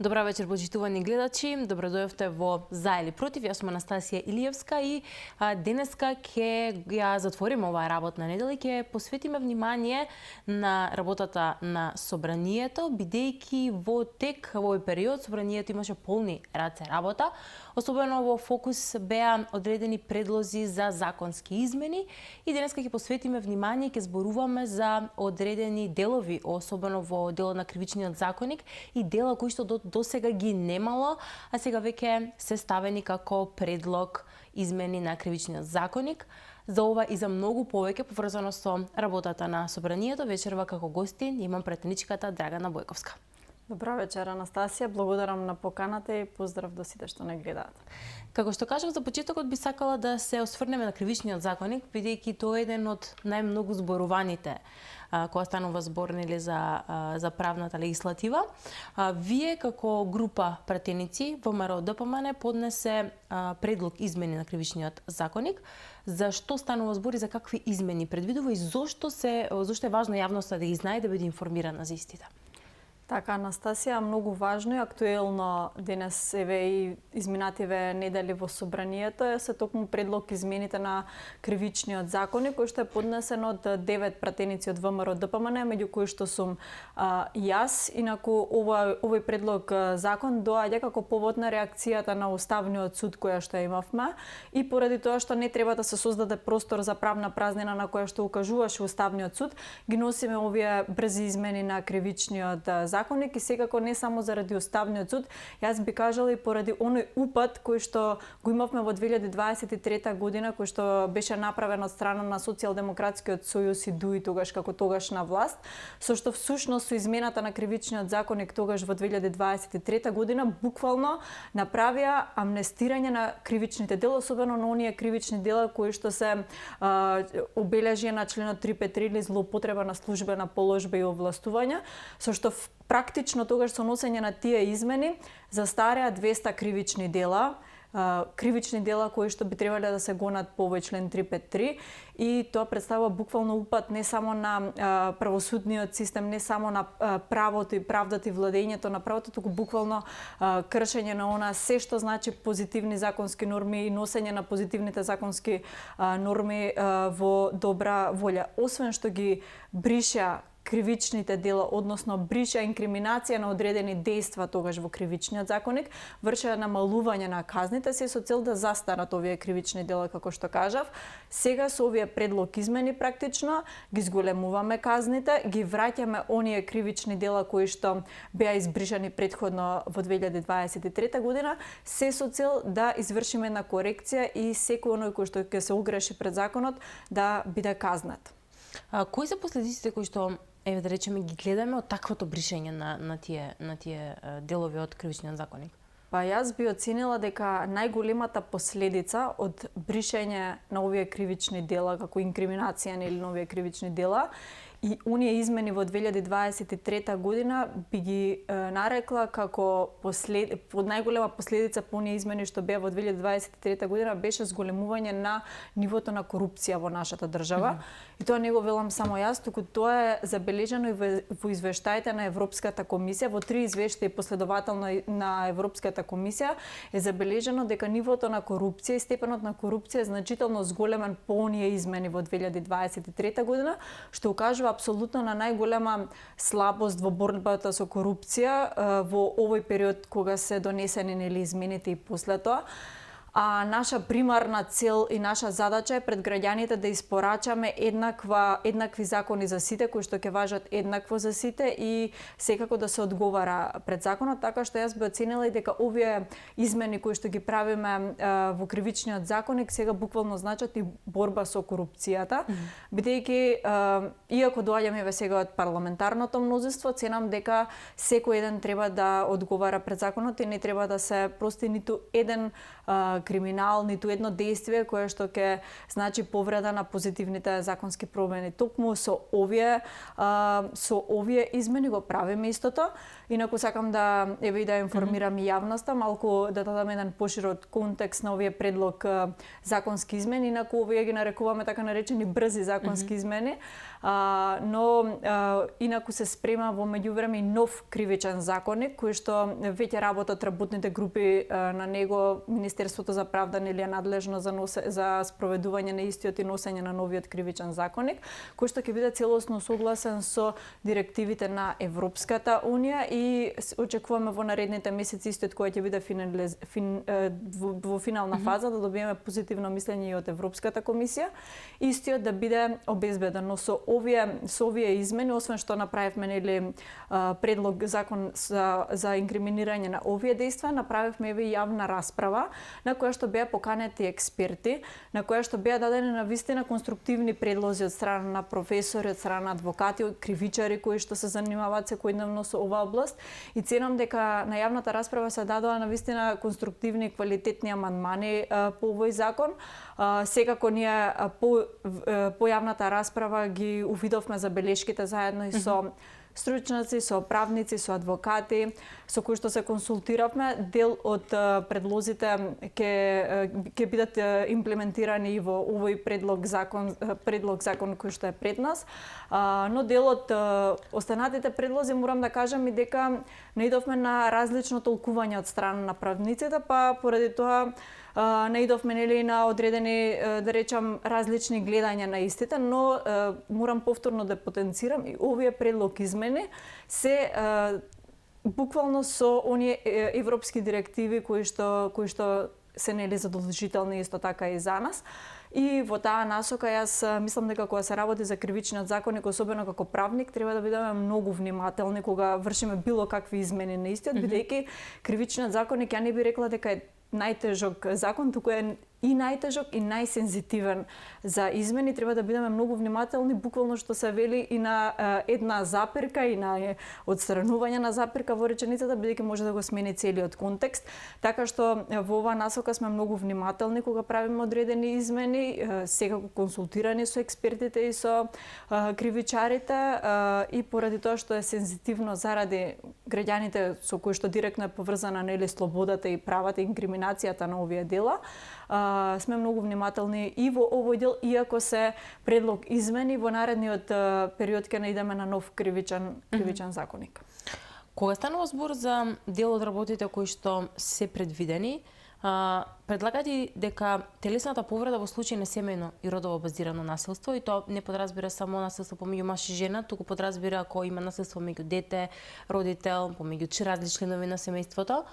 Добра вечер, почитувани гледачи. Добродојавте во За или против. Јас сум Анастасија Илиевска и денеска ќе ја затвориме оваа работна недела и ќе посветиме внимание на работата на Собранието, бидејќи во тек во овој период Собранието имаше полни раце работа. Особено во фокус беа одредени предлози за законски измени и денеска ќе посветиме внимание и ќе зборуваме за одредени делови, особено во делот на кривичниот законник и дела кои што до сега ги немало, а сега веќе се ставени како предлог измени на кривичниот законник. За ова и за многу повеќе поврзано со работата на Собранието, вечерва како гостин имам пратеничката Драгана Бојковска. Добра вечер, Анастасија. Благодарам на поканата и поздрав до сите што не гледаат. Како што кажав за почетокот, би сакала да се осврнеме на кривичниот законник, бидејќи тоа е еден од најмногу зборуваните кога станува збор за правната легислатива. Вие како група пратеници ВМРО ДПМН поднесе предлог измени на кривичниот законник. За што станува збор и за какви измени предвидува и зошто е важно јавноста да ги знае, да биде информирана за истите? Така, Анастасија, многу важно и актуелно денес и изминативе недели во Собранието се токму предлог измените на кривичниот законник кој што е поднесен од 9 пратеници од ВМРО ДПМН, меѓу кои што сум јас. Инаку овој предлог закон доаѓа како повод на реакцијата на Уставниот суд која што имавме и поради тоа што не треба да се создаде простор за правна празнина на која што укажуваше Уставниот суд, ги носиме овие брзи измени на кривичниот законник и секако не само заради Уставниот суд, јас би кажала и поради оној упат кој што го имавме во 2023 година, кој што беше направен од страна на Социјалдемократскиот сојуз и ДУИ тогаш како тогашна власт, со што всушност со измената на кривичниот законник тогаш во 2023 година буквално направија амнестирање на кривичните дела, особено на оние кривични дела кои што се обележија на членот 353 или злоупотреба на службена положба и овластување, со што практично тогаш со носење на тие измени застареа 200 кривични дела кои што би требале да се гонат по овој член 353 и тоа представува буквално упат не само на правосудниот систем, не само на правото и правдата и владењето на правото, туку буквално кршење на она се што значи позитивни законски норми и носење на позитивните законски норми во добра волја. Освен што ги бриша кривичните дела, односно бриша инкриминација на одредени дејства тогаш во кривичниот законник, вршеа намалување на казните се со цел да застарат овие кривични дела, како што кажав. Сега со овие предлог измени практично ги зголемуваме казните, ги враќаме оние кривични дела кои што беа избришани претходно во 2023 година, се со цел да извршиме една корекција и секој оној кој што ќе се огреши пред законот да биде казнат. Кои се последиците кои што да речеме ги гледаме од таквото бришење на тие делови од кривичниот законник? Па јас би оценила дека најголемата последица од бришење на овие кривични дела, како инкриминација или на овие кривични дела, и оние измени во 2023 година би ги нарекла како најголема последица по оние измени што беа во 2023 година беше зголемување на нивото на корупција во нашата држава. И тоа не го велам само јас, туку тоа е забележано и во извештаите на Европската комисија, во 3 извештаи последователно на Европската комисија е забележано дека нивото на корупција и степенот на корупција е значително зголемен по оние измени во 2023 година, што укажува апсолутно на најголема слабост во борбата со корупција во овој период кога се донесени измените и после тоа. А наша примарна цел и наша задача е пред граѓаните да испорачаме еднакви закони за сите, кои што ќе важат еднакво за сите и секако да се одговара пред законот, така што јас би оценила и дека овие измени кои што ги правиме во кривичниот законник сега буквално значат и борба со корупцијата, бидејќи иако доаѓаме сега од парламентарното мнозинство, ценам дека секој еден треба да одговара пред законот и не треба да се прости ниту еден криминал, ниту едно действие кое што ќе значи повреда на позитивните законски промени. Токму со овие измени го правиме истото. Инаку сакам да да информирам и јавноста, малку да дадам еден поширок контекст на овие предлог законски измени, инаку овие ги нарекуваме така наречени брзи законски измени. Но инаку се спрема во меѓувреме и нов кривичен законник кој што веќе работат работните групи на него. Министерството за правда нели е надлежно за спроведување на истиот и носење на новиот кривичен законник, кој што ќе биде целосно согласен со директивите на Европската унија и очекуваме во наредните месеци истиот кој ќе биде во финална фаза да добиеме позитивно мислење и од Европската комисија, истиот да биде обезбеден. Но со овие измени, освен што направивме нели предлог закон за инкриминирање на овие дејства, направивме и јавна расправа на која што беа поканети експерти, на која што беа дадени на вистина конструктивни предлози од страна на професори, од страна на адвокати, од кривичари кои што се занимаваат секојдневно со оваа област, и ценам дека на јавната расправа се дадоа на вистина конструктивни и квалитетни амандмани по овој закон. Секако ние по јавната расправа ги увидовме забелешките заедно и со стручњаци, со правници, со адвокати, со кои што се консултиравме. Дел од предлозите ќе бидат имплементирани и во овој предлог закон кој што е пред нас. Но дел од останатите предлози морам да кажам и дека наидовме на различно толкување од страна на правниците, па поради тоа наидовме нели на одредени, да речам, различни гледања на истите, но морам повторно да потенцирам и овие предлог измени се буквално со оние европски директиви кои што се нели задолжителни исто така и за нас. И во таа насока јас мислам дека кога се работи за кривичниот законник, особено како правник, треба да бидеме многу внимателни кога вршиме било какви измени на истиот, бидејќи кривичниот законник, ја не би рекла дека е најтежок закон, туку е и најтежок и најсензитивен за измени. Треба да бидеме многу внимателни, буквално што се вели и на една запирка и на одстранување на запирка во реченицата, бидејќи може да го смени целиот контекст. Така што во оваа насока сме многу внимателни кога правиме одредени измени, секако консултирани со експертите и со кривичарите, и поради тоа што е сензитивно заради граѓаните со кои што директно е поврзана нели слободата и правата и инкриминацијата на овие дела. Сме многу внимателни и во овој дел, иако се предлог измени, во наредниот период ќе наидеме на нов кривичен законник. Кога станува збор за дел од работите кои што се предвидени, предлагате дека телесната повреда во случај на семејно и родово базирано насилство, и тоа не подразбира само насилство помеѓу маж и жена, туку подразбира ако има насилство меѓу дете, родител, помеѓу различни членови на семејството,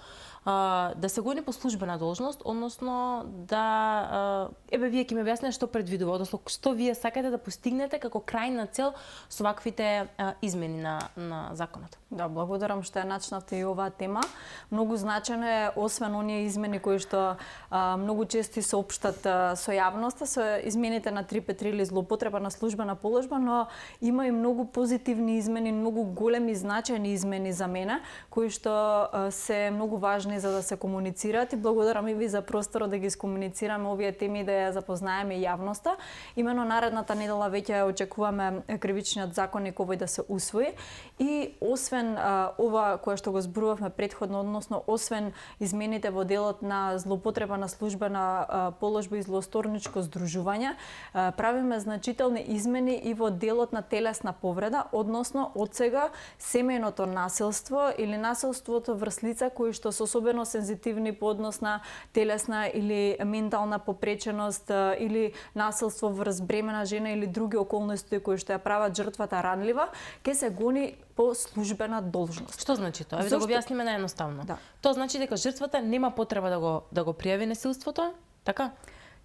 да се гони по службена должност, односно да вие ќе ме објасните што предвидува, односно што вие сакате да постигнете како крајна цел со ваквите измени на законот. Да, благодарам што ја начнавте и оваа тема. Многу значено е, освен оние измени кои што многу чести се општат со јавноста, со измените на 353 или злоупотреба на службена положба, но има и многу позитивни измени, многу големи значајни измени за мене, кои што се многу важни за да се комуницираат, и благодарам и ви за просторот да ги искомуницираме овие теми, да ја запознаеме јавноста. Имено наредната недела веќе очекуваме кривичниот законник овој да се усвои, и освен ова кое што го зборувавме претходно, односно освен измените во делот на злоупотреба на службена положба и злосторничко здружување, правиме значителни измени и во делот на телесна повреда, односно од сега семејното насилство или насилството врз лица кои што се особено сензитивни по однос на телесна или ментална попреченост, или насилство врз бремена жена или други околности кои што ја прават жртвата ранлива, ќе се гони по службена должност. Што значи тоа? Да го објасниме наједноставно. Да. Тоа значи дека жртвата нема потреба да го пријави насилството, така?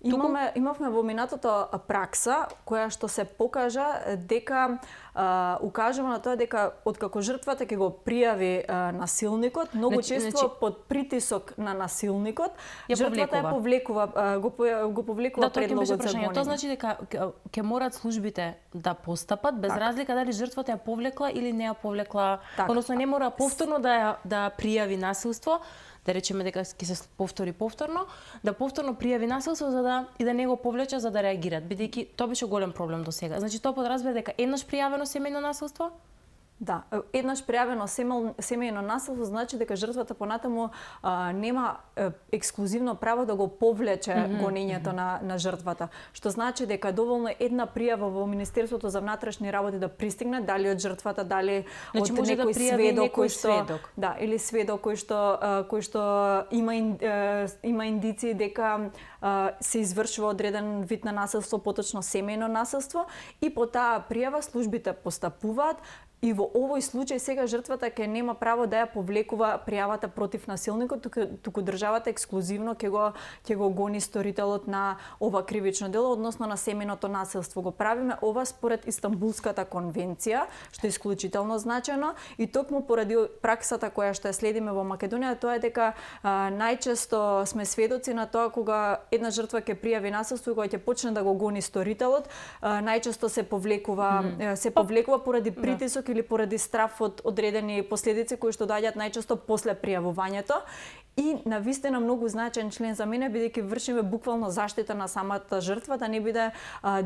Имавме во минатото пракса која што се покажа дека укажува на тоа дека откако жртвата ќе го пријави насилникот, многу често под притисок на насилникот, жртвата ја повлекува, го повлекува предлогот за гонење. Тоа значи дека ќе морат службите да постапат без разлика дали жртвата ја повлекла или не ја повлекла, односно не мора повторно да пријави насилство, да речеме дека ќе се повторно, да повторно пријави насилство за да и да не го повлече за да реагираат, бидејќи тоа беше голем проблем до сега. Значи тоа подразбира дека еднаш пријавено семејно насилство. Да, еднаш пријавено семејно насилство значи дека жртвата понатаму нема ексклузивно право да го повлече гонењето на жртвата, што значи дека доволно една пријава во Министерството за внатрешни работи да пристигне, дали од жртвата, дали од некој сведок кој што да, или сведок кој што има индиции дека се извршува одреден вид на насилство, поточно семејно насилство, и по таа пријава службите постапуваат. И во овој случај сега жртвата ќе нема право да ја повлекува пријавата против насилникот, туку државата ексклузивно ќе го гони сторителот на ова кривично дело, односно на семејното насилство. Го правиме ова според Истанбулската конвенција, што е исклучително значено, и токму поради праксата која што ја следиме во Македонија, тоа е дека најчесто сме сведоци на тоа кога една жртва ќе пријави насилство и кога ќе почне да го гони сторителот, најчесто се повлекува поради притисок или поради страф од одредени последици кои што доаѓаат најчесто после пријавувањето. И навистина многу значаен член за мене, бидејќи вршиме буквално заштита на самата жртва, да не биде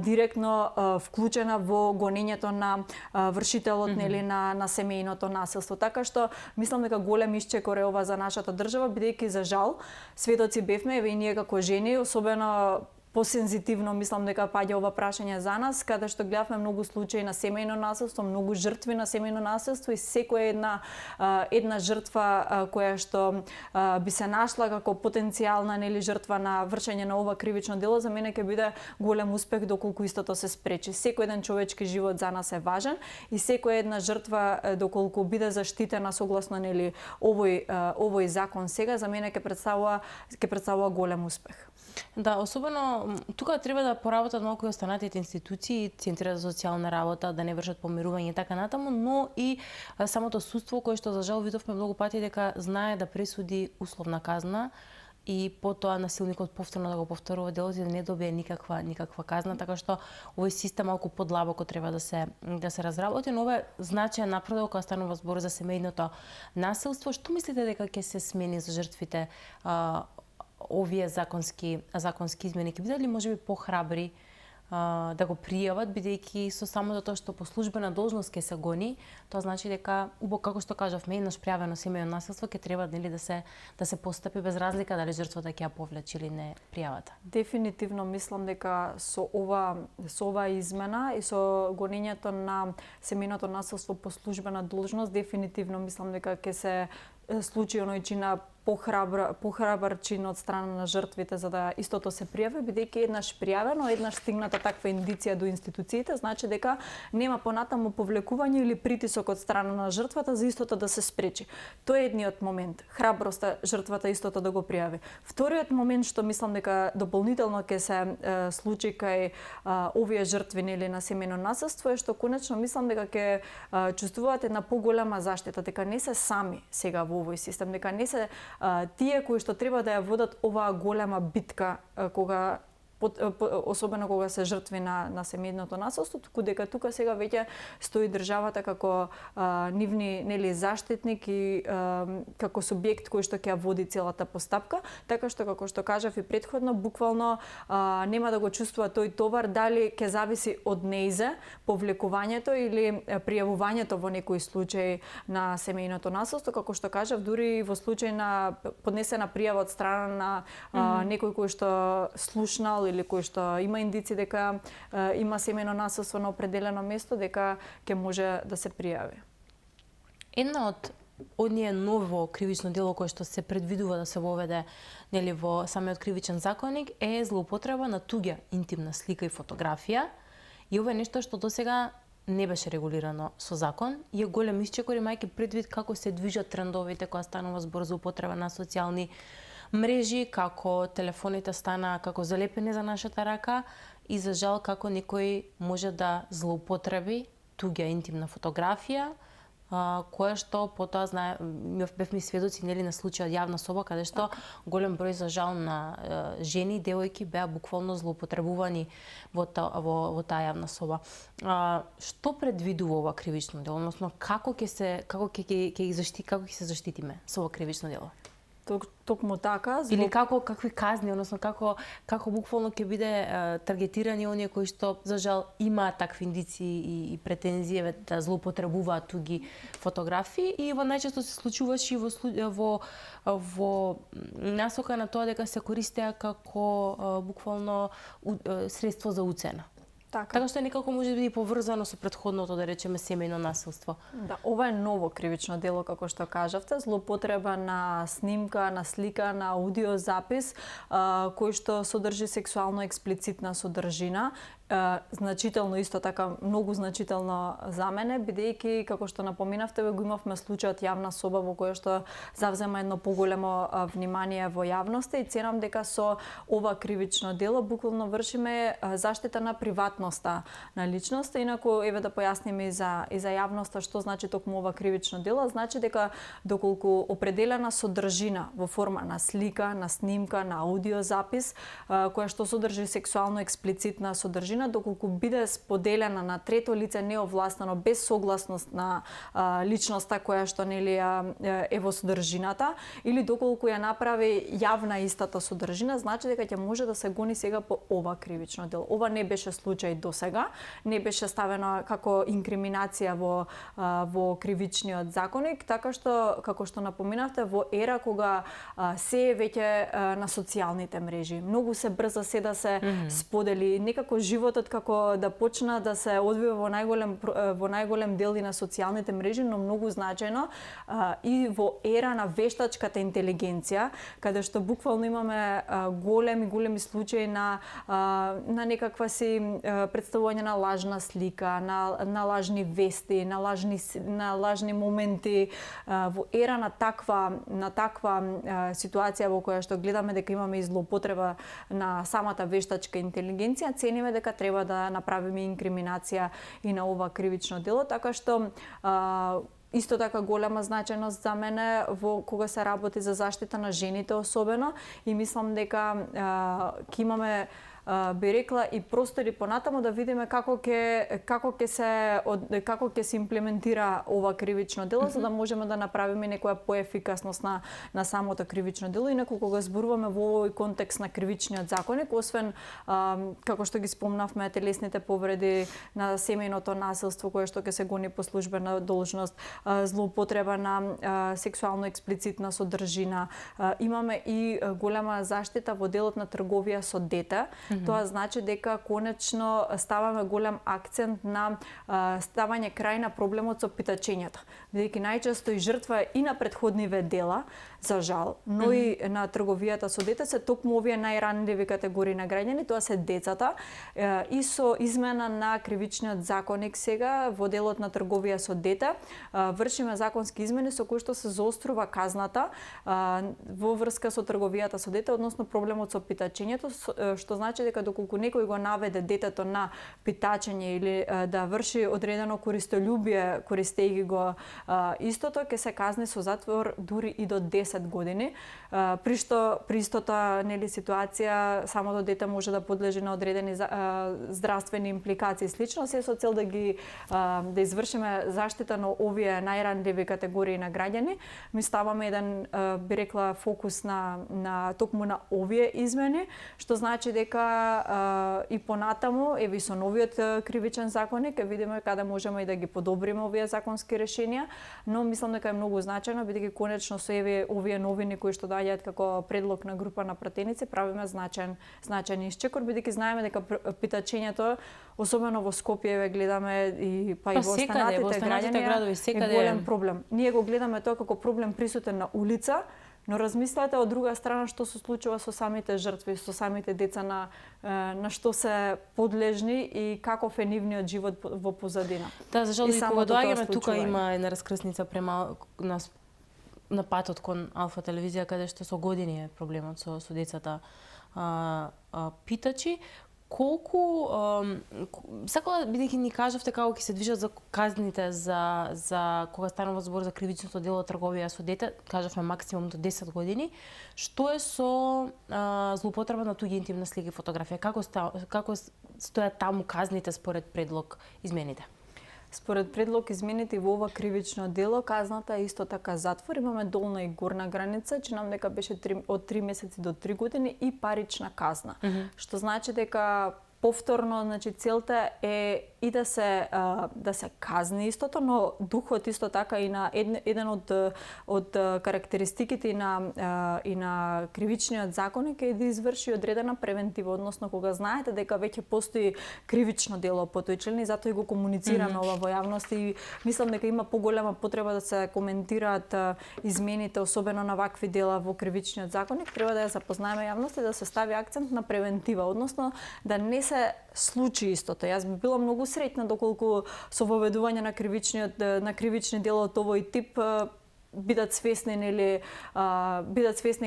директно вклучена во гонењето на вршителот нели на семејното насилство. Така што мислам дека голем исчекор е ова за нашата држава, бидејќи за жал сведоци бевме, еве и ние како жени, особено посензитивно мислам дека паѓа ова прашање за нас, каде што гледавме многу случаи на семејно насилство, многу жртви на семејно насилство, и секоја една жртва која што би се нашла како потенцијална нели жртва на вршење на ова кривично дело, за мене ќе биде голем успех доколку истото се спречи. Секој еден човечки живот за нас е важен и секоја една жртва доколку биде заштитена согласно нели овој закон сега, за мене ќе представува голем успех. Да, особено тука треба да поработат малку и останатите институции, центрите за социјална работа, да не вршат помирување и така натаму, но и самото судство кое што за жал видовме многу пати дека знае да пресуди условна казна и потоа насилникот повторно да го повторува делот и да не добие никаква казна, така што овој систем малку подлабоко треба да се разработи, но ова е значаен напредок кога станува збор за семејното насилство. Што мислите дека ќе се смени за жртвите овие законски измени? Ќе бидат ли можеби похрабри да го пријават, бидејќи со самото тоа што по службена должност ќе се гони, тоа значи дека како што кажавме, еднаш пријавено семејно насилство ќе треба нели да се постапи без разлика дали жртвата ќе ја повлече или не пријавата. Дефинитивно мислам дека со ова измена и со гонењето на семејното насилство по службена должност, дефинитивно мислам дека ќе се случи оној чина похрабар чин од страна на жртвите за да истото се пријави, бидејќи еднаш пријавено, еднаш стигната таква индиција до институциите, значи дека нема понатаму повлекување или притисок од страна на жртвата за истото да се спречи. Тоа е едниот момент, храброста жртвата истото да го пријави. Вториот момент што мислам дека дополнително ќе се случи кај овие жртви нели на семејно насилство е што конечно мислам дека ќе чувствуваат една поголема заштита, дека не се сами сега во овој систем, дека не се тие кои што треба да ја водат оваа голема битка кога особено кога се жртви на семејното насилство, туку дека тука сега веќе стои државата како нивни нели заштитник и како субјект кој што ќе ја води целата постапка, така што како што кажав и претходно, буквално нема да го чувствува тој товар дали ќе зависи од нејзе повлекувањето или пријавувањето во некој случај на семејното насилство, како што кажав, дури во случај на поднесена пријава од страна на некој кој што слушнал или кој што има индици дека има семејно насилство на определено место, дека ќе може да се пријави. Една од оние ново кривично дело кое што се предвидува да се воведе нели во самиот кривичен законник е злоупотреба на туѓа интимна слика и фотографија. И ова е нешто што досега не беше регулирано со закон и е голем исчекор, имајќи предвид како се движат трендовите кога станува збор за употреба на социјални мрежи, како телефоните стана како залепени за нашата рака и за жал како некој може да злоупотреби туѓа интимна фотографија, која што потоа бевме сведоци нели на случај од јавна соба каде што голем број за жал на жени и девојки беа буквално злоупотребувани во таа јавна соба. Што предвидува ова кривично дело, односно како ќе се заштитиме со ова кривично дело? Токму така. Или какви казни, односно како буквално ќе биде таргетирани оние кои што за жал имаат такви индиции и претензии да злоупотребуваат туги фотографии, и во најчесто се случуваше и во насока на тоа дека се користеа како буквално средство за уцена. Така што некако може да биде поврзано со претходното, да речеме, семејно насилство. Да, ова е ново кривично дело, како што кажавте, злоупотреба на снимка, на слика, на аудиозапис, кој што содржи сексуално експлицитна содржина. Значително, исто така, многу значително за мене, бидејќи, како што напоминавте, го имавме случајот јавна соба во која што завзема едно поголемо внимание во јавноста, и ценам дека со ова кривично дело буквално вршиме заштита на приватноста на личноста. Инаку, еве да појасниме и за јавноста што значи токму ова кривично дело. Значи дека доколку определена содржина во форма на слика, на снимка, на аудиозапис, која што содржи сексуално експлицитна содржина, доколку биде споделена на трето лице неовластено без согласност на личноста која што нели е во содржината, или доколку ја направи јавна истата содржина, значи дека ќе може да се гони сега по ова кривично дело. Ова не беше случај досега, не беше ставено како инкриминација во кривичниот законник, така што, како што напоминавте, во ера кога се е веќе на социјалните мрежи, многу се брза се да се сподели, некако животот како да почна да се одвива во најголем дел и на социјалните мрежи, но многу значајно и во ера на вештачката интелигенција, каде што буквално имаме големи случаи на некаква си представување на лажна слика, на лажни вести, на лажни моменти. Во ера на таква ситуација во која што гледаме дека имаме и злоупотреба на самата вештачка интелигенција, цениме дека треба да направиме инкриминација и на ова кривично дело, така што исто така голема значајност за мене во кога се работи за заштита на жените особено, и мислам дека ќе имаме би рекла и простори понатаму да видиме како ќе се имплементира ова кривично дело, за да можеме да направиме некоја поефикасност на самото кривично дело. Инаку кога зборуваме во овој контекст на кривичниот законник, освен како што ги спомнавме телесните повреди, на семејното насилство кое што ќе се гони по службена должност, злоупотреба на сексуално експлицитна содржина, имаме и голема заштита во делот на трговија со дете. Тоа значи дека конечно ставаме голем акцент на ставање крај на проблемот со питачењата. Бидејќи најчесто и жртва и на претходниве дела, за жал, но и на трговијата со дете се токму овие најранливи категории на граѓани, тоа се децата, и со измена на кривичниот законник сега во делот на трговија со дете вршиме законски измени со кои што се заострува казната во врска со трговијата со дете, односно проблемот со питачењето, што значи дека доколку некој го наведе детето на питачење или да врши одредено користолюбие користејќи го истото, ќе се казни со затвор дури и до 10 години. При истата нели ситуација самото дете може да подлежи на одредени здравствени импликации слично, се со цел да извршиме заштита на овие најранливи категории на граѓани. Ми ставаме еден би рекла фокус на токму на овие измени, што значи дека и понатаму еви со новиот кривичен законник ќе видиме каде можеме и да ги подобриме овие законски решенија, но мислам дека е многу значајно бидејќи конечно со овие новини кои што доаѓаат како предлог на група на пратеници правиме значаен исчекор, бидејќи знаеме дека питачењето особено во Скопје гледаме и па и во останатите градови е голем проблем. Ние го гледаме тоа како проблем присутен на улица, но размислете од друга страна што се случува со самите жртви, со самите деца на што се подлежни и каков е нивниот живот во позадина. Да, за жал и кога доаѓаме тука има една раскрсница према на патот кон Алфа телевизија, каде што со години е проблемот со децата питачи. Колку сакала бидејќи ни кажавте како ќе се движат за казните за кога станува збор за кривичното дело трговија со дете, кажавме максимум до 10 години, што е со злоупотреба на туѓи интимна слика и фотографија? Како стојат таму казните според предлог измените? Според предлог измените во ова кривично дело, казната е исто така затвор. Имаме долна и горна граница, чинам дека беше од 3 месеци до 3 години и парична казна. Што значи дека повторно, значи целта е и да се казни истото, но духот исто така и на еден од карактеристиките и на кривичниот законник е да изврши одредена превентива, односно кога знаете дека веќе постои кривично дело по тој член и затоа и го комуницираме ова во јавност и мислам дека има поголема потреба да се коментираат измените, особено на вакви дела во кривичниот законник, треба да ја запознаеме јавност и да се стави акцент на превентива, односно да не се случи истото. Јас би била многу среќна доколку со воведување на кривични дела од овој тип бидат свесни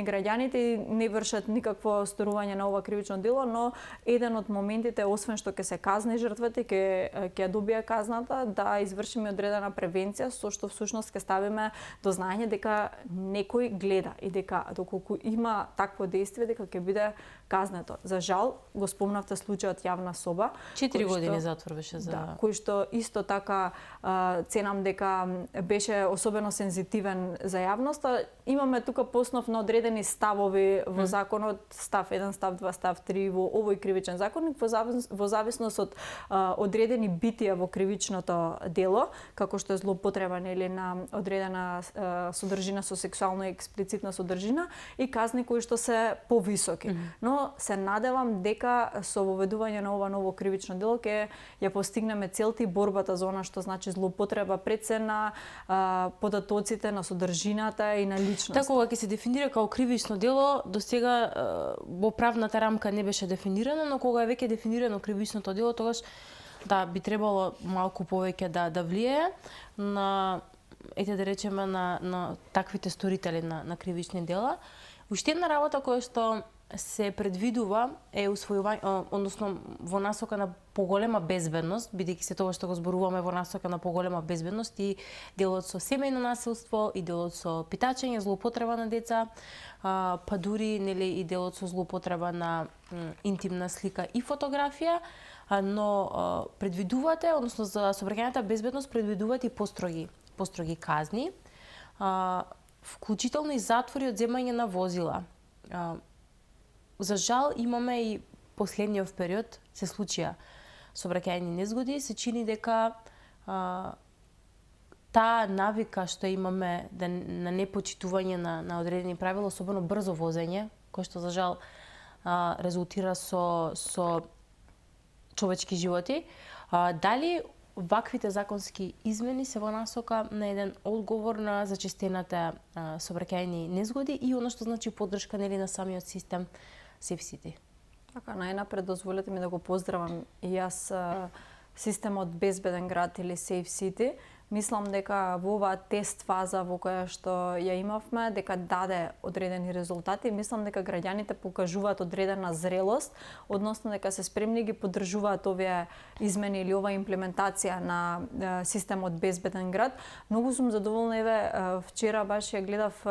граѓаните и не вршат никакво сторување на ова кривично дело, но еден од моментите, освен што ќе се казни жртвата, ќе добија казната, да извршиме одредена превенција, со што всушност ќе ставиме до знаење дека некој гледа и дека доколку има такво действие, дека ќе биде казнето. За жал, го спомнавте случајот јавна соба. 4 години затвор беше за... Да, кој што исто така ценам дека беше особено сензитивен за јавноста. Имаме тука посновно одредени ставови во законот, став 1, став 2, став 3 во овој кривичен законник, во зависност од одредени битија во кривичното дело, како што е злоупотреба или на одредена содржина со сексуално експлицитна содржина и казни кои што се повисоки. Но се надевам дека со воведување на ова ново кривично дело ќе ја постигнеме целта и борбата за она што значи злоупотреба пред се на податоците, на содржината и на личност. Така кога ќе се дефинира како кривично дело, до сега во правната рамка не беше дефинирано, но кога е веќе дефинирано кривичното дело, тогаш да би требало малку повеќе да влие на да речеме на таквите сторители на кривични дела. Уште една работа која што се предвидува е усвојување, односно во насока на поголема безбедност, бидејќи се тоа што го зборуваме во насока на поголема безбедност и делот со семејно насилство и делот со питачење, злоупотреба на деца, па дури нели и делот со злоупотреба на интимна слика и фотографија, но предвидувате, односно за сообраќајната безбедност предвидувате и построги казни, вклучително и затвори од земање на возила. За жал имаме и последниот период се случија сообраќајни незгоди, се чини дека таа навика што имаме на непочитување на одредени правила, особено брзо возење, кој што за жал резултира со човечки животи, дали ваквите законски измени се во насока на еден одговор на зачестената сообраќајни незгоди и оно што значи поддршка нели на самиот систем Safe City. Така, најнапред дозволете ми да го поздравам и јас системот Безбеден град или Safe City. Мислам дека во оваа тест фаза во која што ја имавме, дека даде одредени резултати. Мислам дека граѓаните покажуваат одредена зрелост, односно дека се спремни ги поддржуваат овие измени или ова имплементација на системот Безбеден град. Многу сум задоволна, еве вчера баш ја гледав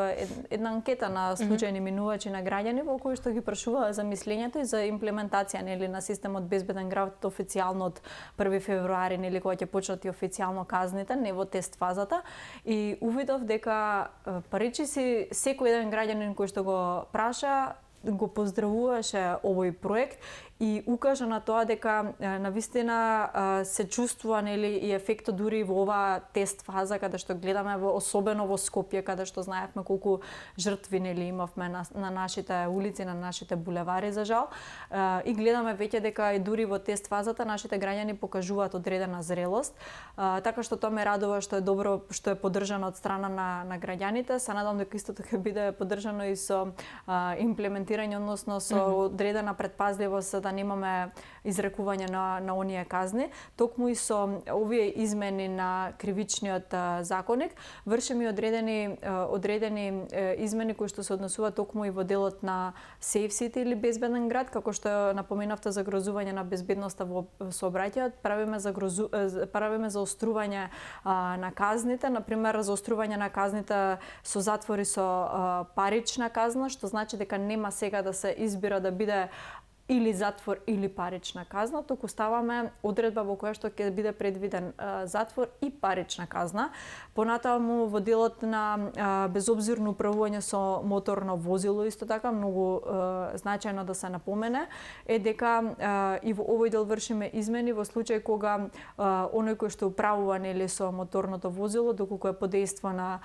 една анкета на случајни минувачи на граѓани во кои што ги прашуваа за мислењето и за имплементација нели на системот Безбеден град официјално од 1 февруари нели кога ќе почнат и официјално казните, не во тест фазата, и увидов дека паричи секој еден граѓанин кој што го праша го поздравуваше овој проект и укажа на тоа дека навистина се чувствува нели и ефектот дури во оваа тест фаза каде што гледаме особено во Скопје каде што знаевме колку жртви нели имавме на нашите улици, на нашите булевари за жал, и гледаме веќе дека и дури во тест фазата нашите граѓани покажуваат одредена зрелост, така што тоа ме радува што е добро што е поддржано од страна на граѓаните. Се надам дека истото ќе биде поддржано и со имплементирање, односно со одредена предпазливост за да немаме изрекување на оние казни. Токму и со овие измени на кривичниот законник вршиме одредени измени кои што се однесуваат токму и во делот на Safe City или Безбеден град, како што напоменавте за грозување на безбедноста во сообраќајот, правиме заострување на казните, например заострување на казните со затвори со парична казна, што значи дека нема сега да се избира да биде или затвор или парична казна, туку ставаме одредба во која што ќе биде предвиден затвор и парична казна. Понатаму во делот на безобзирно управување со моторно возило, исто така многу значајно да се напомене е дека и во овој дел вршиме измени во случај кога оној кој што управува нели со моторното возило, доколку е под дејство на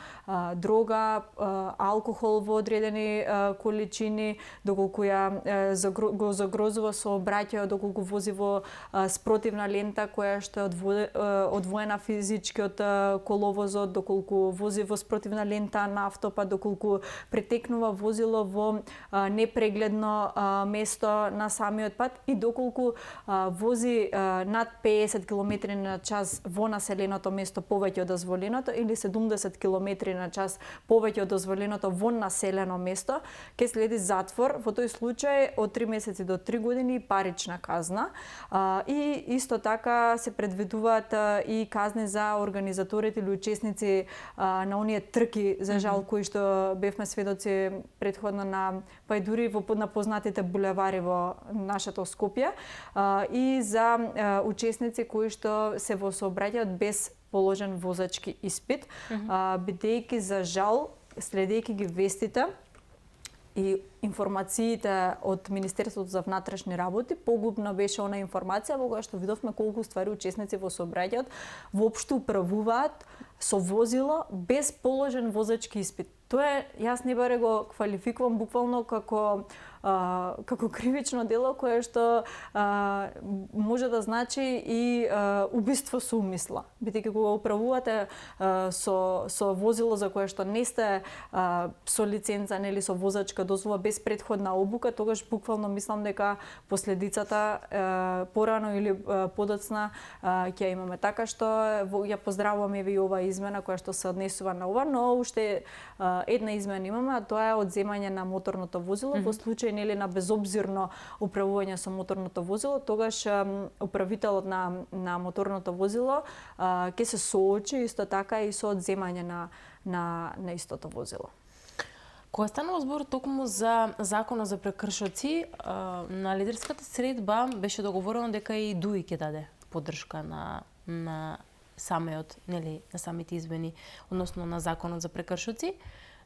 дрога, алкохол во одредени количини, доколку го загрозува сообраќајот, доколку вози во спротивна лента која што е одвоена физички од коловозот, доколку вози во спротивна лента на автопат, доколку претекнува возило во непрегледно место на самиот пат и доколку вози над 50 км на час во населеното место повеќе од дозволеното или 70 км на час повеќе од дозволеното во населено место, ќе следи затвор, во тој случај од 3 месеци до 3 години и парична казна. И исто така се предвидуваат и казни за организаторите или учесници на оние трки, за жал, кои што бевме сведоци предходно па и дури на познатите булевари во нашето Скопје, и за учесници кои што се во сообраќајот без положен возачки испит, бидејќи за жал, следејќи ги вестите и информациите од Министерството за внатрешни работи, погубна беше она информација во која што видовме колку ствари учесници во сообраќајот воопшто управуваат со возило без положен возачки испит. Тоа е, јас не баре го квалификувам буквално како кривично дело кое што може да значи и убиство со умисла. Бидејќи кога управувате со возило за кое што не сте со лиценца нели со возачка дозвола без претходна обука, тогаш буквално мислам дека последицата порано или подоцна ќе имаме. Така што ја поздравувам еве и ова измена која што се однесува на ова, но уште една измена имаме, а тоа е одземање на моторното возило во случај нели на безобзирно управување со моторното возило, тогаш управителот на моторното возило ќе се соочи исто така и со одземање на истото возило. Кога станува збор токму за законот за прекршоци, на лидерската средба беше договорено дека и ДУИ ќе даде поддршка на самиот, нели, на самите измени, односно на законот за прекршоци.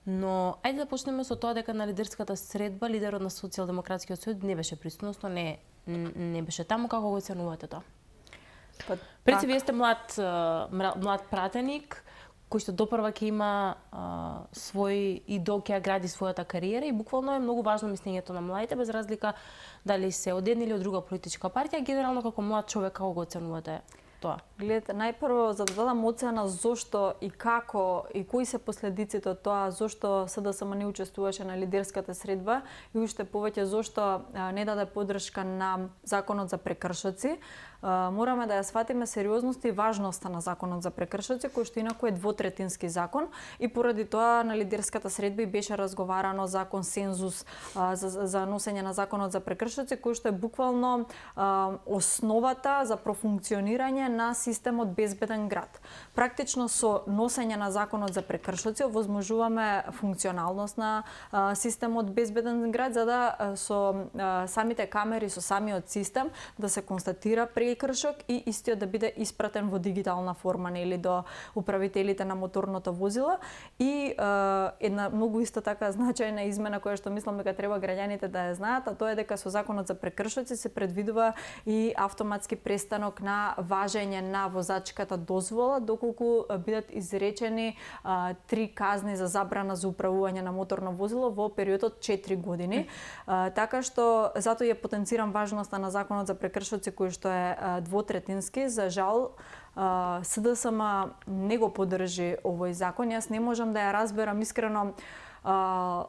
Но ајде да почнеме со тоа дека на лидерската средба лидерот на Социјалдемократскиот сојуз не беше присутен, односно не беше таму. Како го оценувате тоа? Пред вие сте млад пратеник кој што допрва ќе има свој идол, ќе гради својата кариера и буквално е многу важно мислењето на младите, без разлика дали се од една или од друга политичка партија. Генерално како млад човек како го оценувате тоа? Гледате, најпрво за да дадам оцена зошто и како и кои се последиците од тоа, зошто СДСМ не учествуваше на лидерската средба и уште повеќе зошто не даде поддршка на законот за прекршоци, мораме да ја сватиме сериозноста и важноста на законот за прекршоци, кој што инаку е двотретински закон и поради тоа на лидерската средба беше разговарано за консензус за носење на законот за прекршоци, кој што е буквално основата за профункционирање на системот безбеден град. Практично со носење на законот за прекршоци овозможуваме функционалност на системот безбеден град, за да со самите камери, со самиот систем да се констатира прекршок и истиот да биде испратен во дигитална форма или до управителите на моторното возило. И една многу исто така значајна измена која што мислам дека треба граѓаните да ја знаат, а тоа е дека со законот за прекршоци се предвидува и автоматски престанок на важење на возачката дозвола доколку бидат изречени 3 казни за забрана за управување на моторно возило во период од 4 години. Така што затоа ја потенцирам важноста на законот за прекршоци кој што е двотретински. За жал, СДСМ не го поддржи овој закон. Јас не можам да ја разберам искрено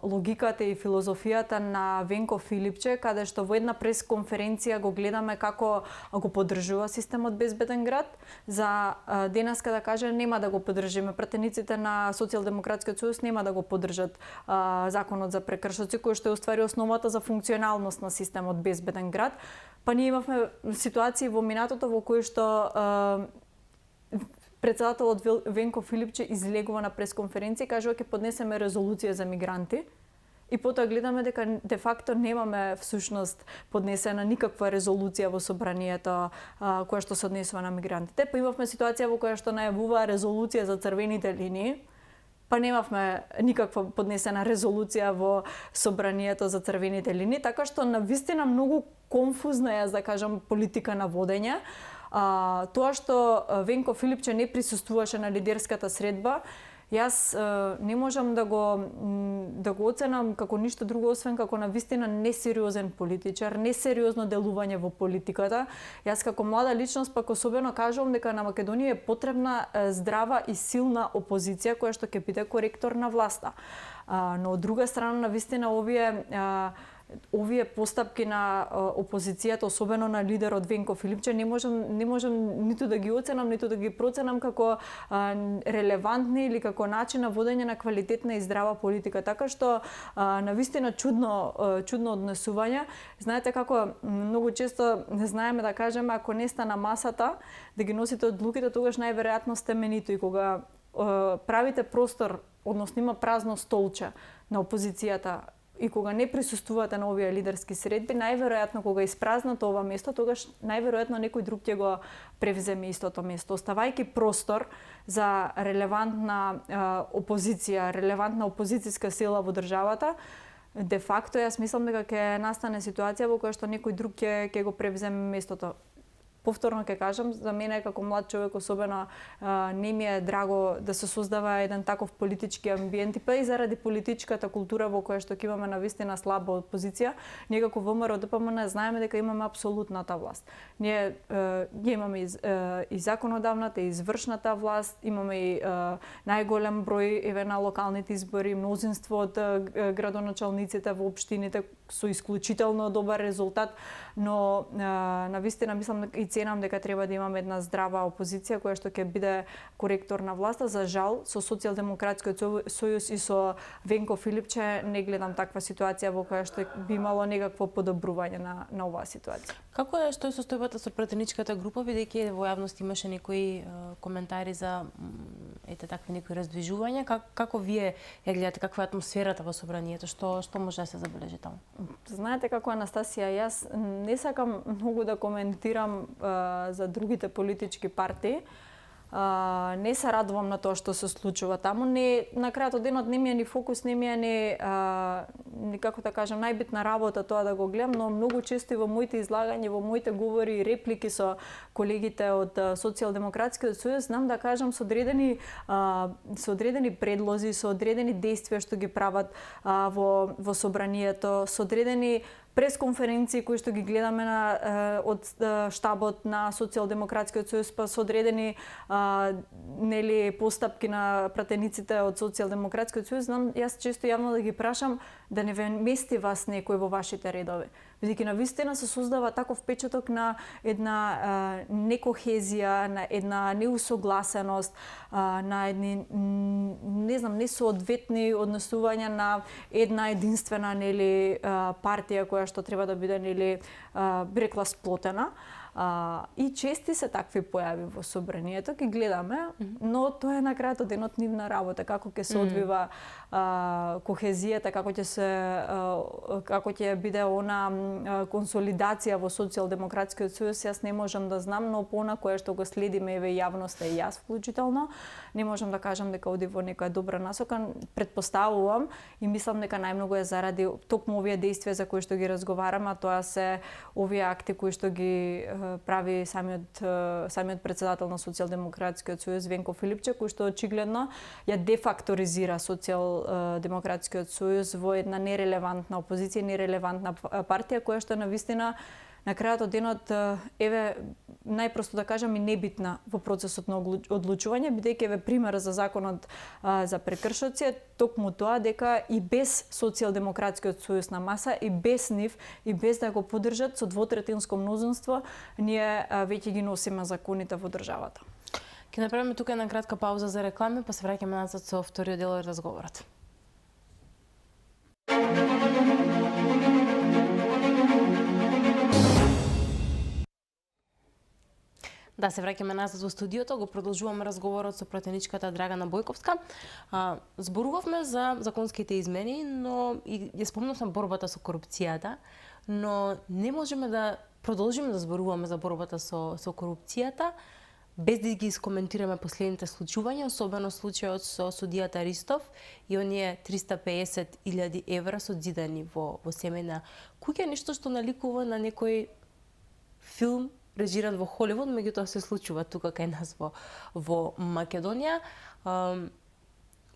логиката и филозофијата на Венко Филипче, каде што во една пресконференција го гледаме како го поддржува системот безбеден град. За денеска да каже нема да го поддржиме. Пратениците на Социјалдемократскиот сојуз нема да го поддржат законот за прекршоци, кој што е уствари основата за функционалност на системот безбеден град. Па ние имавме ситуации во минатото во кои што председателот Венко Филипче излегува на пресконференција и кажува ќе поднесеме резолуција за мигранти и потоа гледаме дека де факто немаме всушност поднесена никаква резолуција во собранието која што се однесува на мигрантите. Па имавме ситуација во која што најавува резолуција за црвените линии, па немавме никаква поднесена резолуција во собранието за црвените линии, така што навистина многу конфузна е, да кажам, политика на водење. Тоа што Венко Филипче не присуствуваше на лидерската средба, јас не можам да го оценам како ништо друго освен како навистина несериозен политичар, несериозно делување во политиката. Јас како млада личност пак особено кажувам дека на Македонија е потребна здрава и силна опозиција која што ќе биде коректор на власта. Но од друга страна навистина овие постапки на опозицијата, особено на лидерот Венко Филипче, не можам ниту да ги оценам, ниту да ги проценам како релевантни или како начин на водење на квалитетна и здрава политика. Така што навистина чудно однесување. Знаете како многу често не знаеме да кажеме, ако не сте на масата да ги носите одлуките, тогаш најверојатно сте менито, и кога правите простор, односно има празно столче на опозицијата, и кога не присуствувате на овие лидерски средби, најверојатно кога испразнате ова место, тогаш најверојатно некој друг ќе го превземе истото место, оставајќи простор за релевантна опозиција, релевантна опозицијска сила во државата. Де факто јас мислам дека ќе настане ситуација во која што некој друг ќе го превземе местото. Повторно ќе кажам, за мене како млад човек особено не ми е драго да се создава еден таков политички амбиент, па и заради политичката култура во која што ќе имаме навистина слаба опозиција. Ние како ВМРО ДПМН знаеме дека имаме апсолутната власт. Ние имаме и законодавната, и извршната власт, имаме и најголем број на локалните избори, мнозинство од градоначалниците во општините со исклучително добар резултат, но навистина мислам и ценам дека треба да имаме една здрава опозиција која што ќе биде коректор на власта. За жал, со Социјалдемократскиот сојуз и со Венко Филипче не гледам таква ситуација во која што би имало некакво подобрување на оваа ситуација. Како е што е состојбата со пратеничката група, бидејќи во јавност имаше некои коментари за такви некои раздвижувања? Како вие ја гледате, каква е атмосферата во собранието? Што може да се забележи таму? Знаете како, Анастасија, јас не сакам многу да коментирам за другите политички партии. Не се радувам на тоа што се случува таму. На крајот од денот не ми е ни фокус, не ми е ни како да кажам, најбитна работа тоа да го гледам, но многу често и во моите излагања, во моите говори и реплики со колегите од Социјалдемократскиот сојуз, знам да кажам со одредени предлози, со одредени действија што ги прават во собранието, со одредени пресконференции кои што ги гледаме од штабот на Социјалдемократскиот сојуз, па со одредени постапки на пратениците од Социјалдемократскиот сојуз, знам јас често јавно да ги прашам да не ве мести вас некој во вашите редови. Бидејќи навистина се создава таков впечаток на една некохезија, на една неусогласеност, на едни несоодветни однесувања на една единствена партија која што треба да биде би рекла сплотена. И чести се такви појави во собранието, ги гледаме, но тоа е на крајот од денот нивна работа, како ќе се одвива кохезијата, како ќе биде она консолидација во Социјалдемократскиот сојуз, јас не можам да знам, но по она кое што го следиме еве јавноста и јас вклучително, не можам да кажам дека оди во некоја добра насока. Претпоставувам и мислам дека најмногу е заради токму овие действија за кои што ги разговараме, а тоа се овие акти кои што ги прави самиот председател на Социјалдемократскиот сојуз Венко Филипче, кој што очигледно ја дефакторизира Социјалдемократскиот сојуз во една нерелевантна опозиција, нерелевантна партија која што навистина на крајот од денот најпросто да кажам и небитна во процесот на одлучување, бидејќи еве пример за законот за прекршоци е токму тоа дека и без Социјалдемократскиот сојуз на маса, и без нив, и без да го поддржат со двотретинско мнозинство, ние веќе ги носиме законите во државата. Ќе направиме тука една кратка пауза за реклами, па се враќаме назад со вториот дел од разговорот. Да, се враќаме назад во студиото, го продолжуваме разговорот со пратеничката Драгана Бојковска. Зборувавме за законските измени, но и ја спомнавме борбата со корупцијата, но не можеме да продолжиме да зборуваме за борбата со корупцијата без да ги искоментираме последните случувања, особено случајот со судијата Ристов и оние 350.000 евра содзидани во семејна куќа, нешто што наликува на некој филм режиран во Холивуд, меѓутоа се случува тука кај нас во Македонија.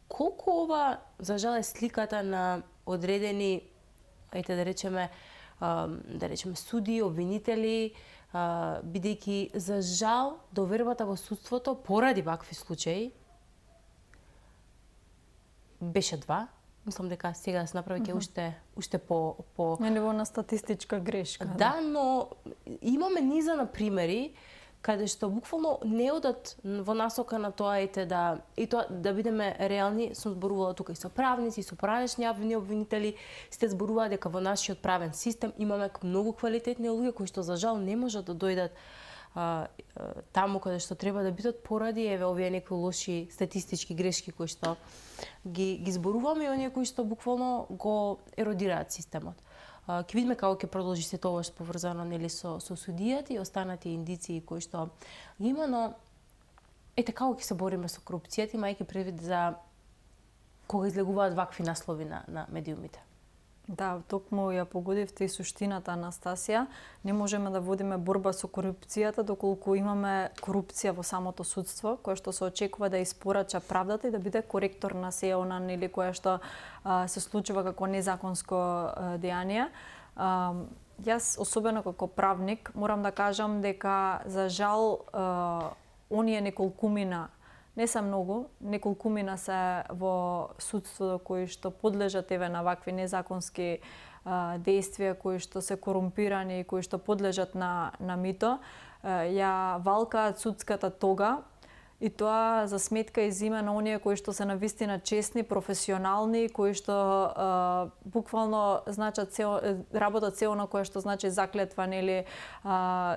Колку ова, за жал, е сликата на одредени, да речеме суди, обвинители, бидејќи за жал довербата во судството поради вакви случаи беше 2. Мислам дека сега се направи уште по на ниво на статистичка грешка. Да, но имаме низа на примери каде што буквално не одат во насока на тоа да бидеме реални. Сум зборувала тука и со правници, и со поранешни јавни обвинители, сте зборуваат дека во нашиот правен систем имаме многу квалитетни луѓе кои што за жал не можат да дојдат таму каде што треба да бидат поради овие некои лоши статистички грешки кои што ги зборуваме и оние кои што буквално го еродираат системот. Ќе видиме како ќе продолжи се тоа поврзано со судијата и останати индиции кои што има, но како ќе се бориме со корупцијата, имајќи предвид за кога излегуваат вакви наслови на медиумите. Да, токму ја погодивте и суштината, Анастасија. Не можеме да водиме борба со корупцијата доколку имаме корупција во самото судство, која што се очекува да испорача правдата и да биде коректор на сеја она нели која што се случува како незаконско дејание. Јас, особено како правник, морам да кажам дека за жал оние неколкумина, не се многу, неколкумина се во судството кои што подлежат на вакви незаконски действија, кои што се корумпирани и кои што подлежат на мито, ја валкаат судската тога и тоа за сметка и зима на оние кои што се навистина честни, професионални, кои што буквално работат се она кое што значи заклетва, нели,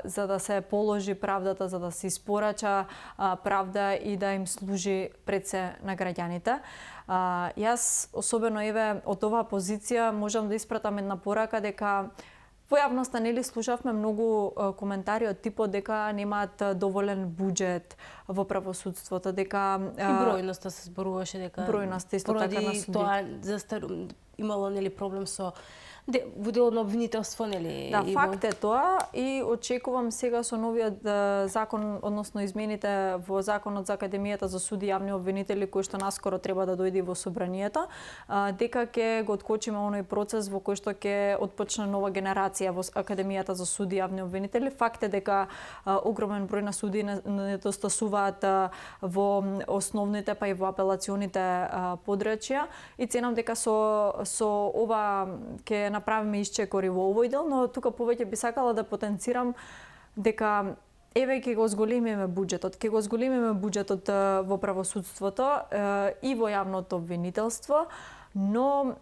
за да се положи правдата, за да се испорача правда и да им служи пред се на граѓаните. Јас, особено од оваа позиција, можам да испратам една порака дека во јавноста нели слушавме многу коментари од типот дека немаат доволен буџет во правосудството, дека и бројноста се зборуваше дека бројноста исто така на суди. Тоа имало нели проблем со во делот на обвинителство, нели? Да, факт е тоа и очекувам сега со новиот закон, односно измените во Законот за Академијата за суди и јавни обвинители, кој што наскоро треба да дојде во собранието, дека ќе го откочиме оној процес во кој што ќе отпочне нова генерација во Академијата за суди и јавни обвинители. Факт е дека огромен број на суди недостасуваат во основните па и во апелационите подрачја и ценам дека со ова ќе направиме исчекори во овој дел, но тука повеќе би сакала да потенцирам дека ќе го зголемиме буџетот, ќе го зголемиме буџетот во правосудството и во јавното обвинителство, но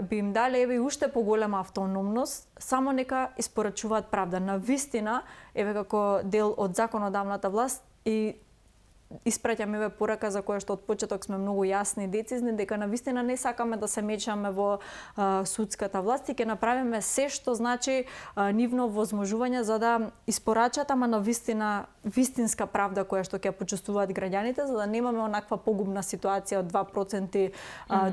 би им дале уште поголема автономност, само нека испорачуваат правда. Навистина, како дел од законодавната власт и испраќаме порака за која што од почеток сме многу јасни и децизни, дека навистина не сакаме да се мечаме во судската власт и ќе направиме се што значи нивно возможување за да испорачат, ама навистина вистинска правда која што ќе почувствуваат граѓаните, за да немаме онаква погубна ситуација од 2%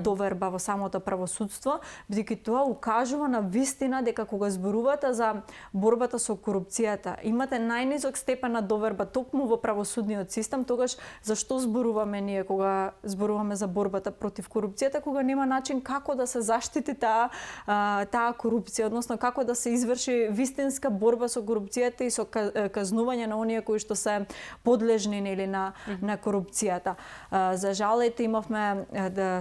доверба во самото правосудство, бидејќи тоа укажува на вистина дека кога зборувате за борбата со корупцијата, имате најнизок степен на доверба токму во правосудниот систем, тогаш зашто зборуваме ние кога зборуваме за борбата против корупцијата, кога нема начин како да се заштити таа корупција, односно како да се изврши вистинска борба со корупцијата и со казнување на оние кои што се подлежни нели на корупцијата. За жал имавме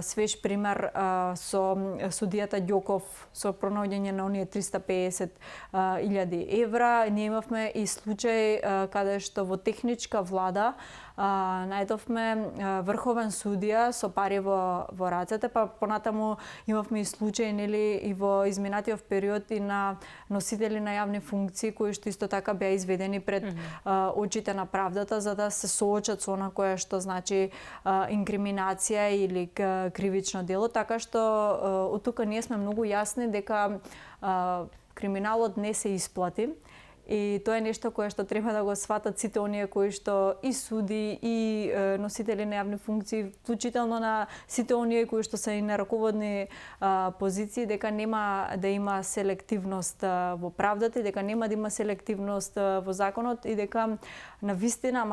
свеж пример со судијата Ѓоков со пронаоѓање на оние 350.000 евра. Ние имавме и случај каде што во техничка влада најдовме врховен судија со пари во рацете, па понатаму имавме и случаи, нели, и во изминатиот период и на носители на јавни функции кои што исто така беа изведени пред очите на правдата за да се соочат со она кое што значи инкриминација или кривично дело, така што од тука ние сме многу јасни дека криминалот не се исплати. И тоа е нешто кое што треба да го сватат сите оние кои што и суди и носители на јавни функции, вклучително на сите оние кои што се и на раководни позиции, дека нема да има селективност во правдата и дека нема да има селективност во законот и дека навистина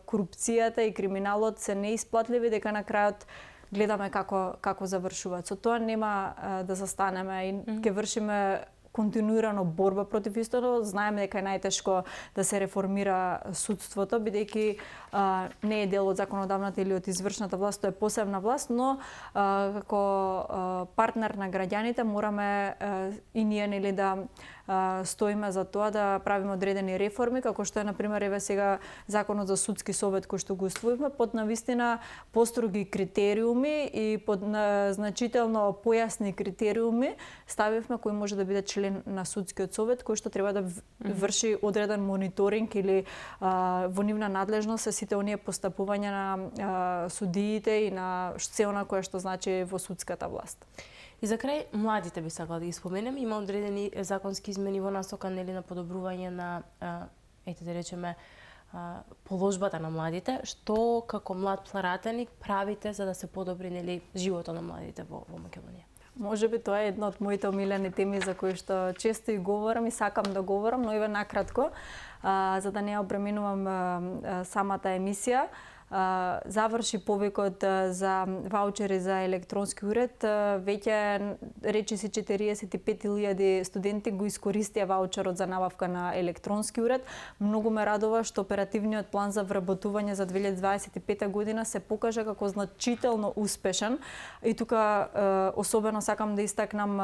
корупцијата и криминалот се неисплатливи, дека на крајот гледаме како завршуваат. Со тоа нема да застанеме и ќе вршиме континуирано борба против истото. Знаеме дека е најтешко да се реформира судството, бидејќи не е дел од законодавната или од извршната власт, тоа е посебна власт, но како партнер на граѓаните мораме и ние нели да стоиме за тоа да правиме одредени реформи, како што е на пример еве сега законот за судски совет кој што го усвоивме под навистина построги критериуми и под значително појасни критериуми ставивме кој може да биде член на судскиот совет, кој што треба да врши одреден мониторинг или во нивна надлежност се сите оние постапувања на судиите и на се она кое што значи во судската власт. И за крај, младите би сакала да ги споменем, има одредени законски измени во насока нели на подобрување на да речеме положбата на младите, што како млад пларатеник правите за да се подобри нели животот на младите во Македонија? Можеби тоа е една од моите омилени теми за кои што често и говорам и сакам да говорам, но еве накратко, за да не ја обременувам самата емисија. Заврши повикот за ваучери за електронски уред. Веќе речиси 45.000 студенти го искористија ваучерот за набавка на електронски уред. Многу ме радува што оперативниот план за вработување за 2025 година се покажа како значително успешен. И тука особено сакам да истакнам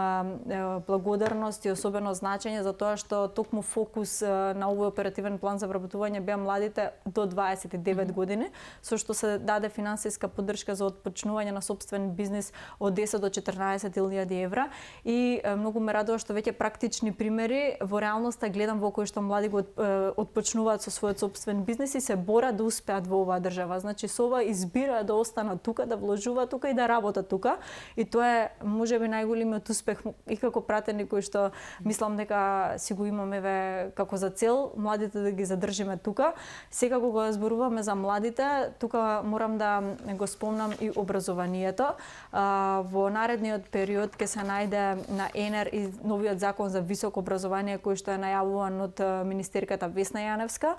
благодарност и особено значење за тоа што токму фокус на овој оперативен план за вработување беа младите до 29 години, со што се даде финансиска поддршка за отпочнување на сопствен бизнис од 10 до 14.000 евра и многу ме радува што веќе практични примери во реалноста гледам во кои што млади го отпочнуваат со својот сопствен бизнис и се борат да успеат во оваа држава. Значи со ова избираат да останат тука, да вложуваат тука и да работат тука и тоа е можеби најголемиот успех и како пратеник кој што мислам дека си го имаме како за цел младите да ги задржиме тука. Сега кога зборуваме за младите, тука морам да го спомнам и образованието. Во наредниот период ќе се најде на ЕНЕР и новиот закон за високо образование кој што е најавуван од министерката Весна Јаневска.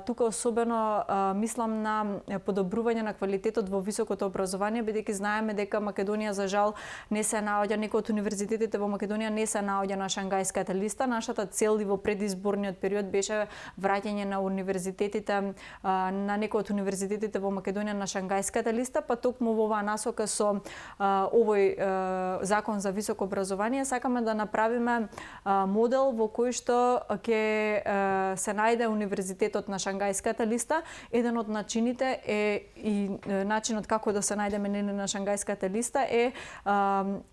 Тука особено мислам на подобрување на квалитетот во високото образование, бидејќи знаеме дека Македонија за жал не се наоѓа, некои од универзитетите во Македонија не се наоѓа на Шангајската листа. Нашата цел и во предизборниот период беше враќање на универзитетите, на некои од универзитетите во Македонија на Шангајската листа, па токму во оваа насока со овој закон за високо образование сакаме да направиме модел во кој што ќе се најде универзитетот на Шангајската листа. Еден од начините е и начинот како да се најдеме на Шангајската листа е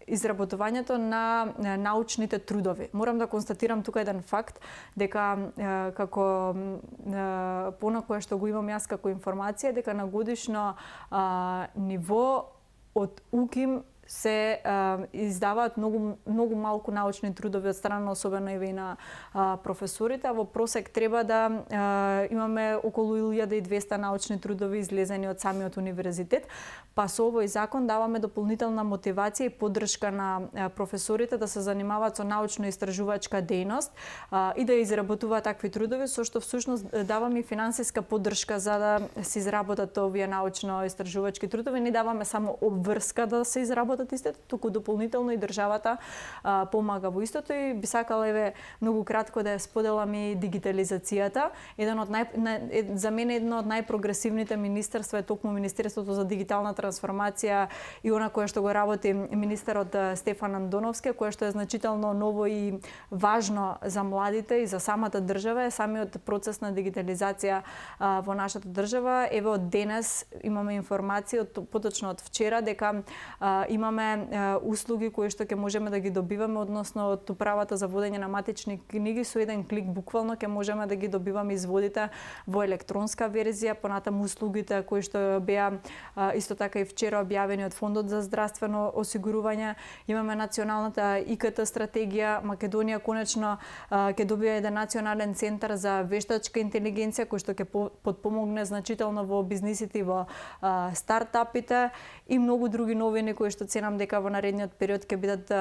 изработувањето на научните трудови. Морам да констатирам тука еден факт дека како по кое што го имам јас како информација дека на годишно ниво од УКИМ се издаваат многу малку научни трудови од страна особено и на професорите, а во просек треба да имаме околу 1200 научни трудови излезени од самиот универзитет. Па со овој закон даваме дополнителна мотивација и поддршка на професорите да се занимаваат со научно-истражувачка дејност и да изработуваат такви трудови, со што всушност даваме и финансиска поддршка за да се изработат овие научно-истражувачки трудови. Не даваме само обврска да се изработат работат истите, туку дополнително и државата помага во истото и би сакала многу кратко да ја споделам и дигитализацијата. За мене едно од најпрогресивните министерства е токму Министерството за дигитална трансформација и она кое што го работи министерот Стефан Андоновски, кое што е значително ново и важно за младите и за самата држава е самиот процес на дигитализација во нашата држава. Еве од денес имаме информација, поточно од вчера, дека имаме услуги кои што ќе можеме да ги добиваме, односно од управата за водење на матични книги, со еден клик буквално ќе можеме да ги добиваме изводите во електронска верзија, понатаму услугите кои што беа исто така и вчера објавени од Фондот за здравствено осигурување. Имаме националната ИКТ стратегија. Македонија конечно ќе добие еден национален центар за вештачка интелигенција кој што ќе потпомогне значително во бизнисите и во стартапите и многу други новини кои што ценам дека во наредниот период ќе бидат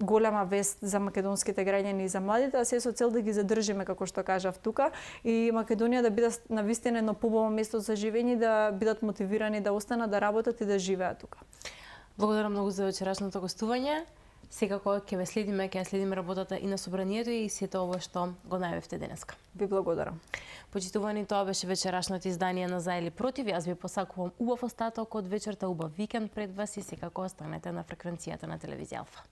голема вест за македонските граѓани и за младите, а се со цел да ги задржиме, како што кажав тука, и Македонија да биде навистина едно побаво место за живење, да бидат мотивирани да останат да работат и да живеат тука. Благодарам многу за вечерашното гостување. Секако ќе ве следиме, ќе следиме работата и на собранието и сето ова што го најавивте денеска. Ви благодарам. Почитувани, тоа беше вечерашното издание на За или против. Јас ви посакувам убав остаток од вечерта, убав викенд пред вас и секако останете на фреквенцијата на телевизија Алфа.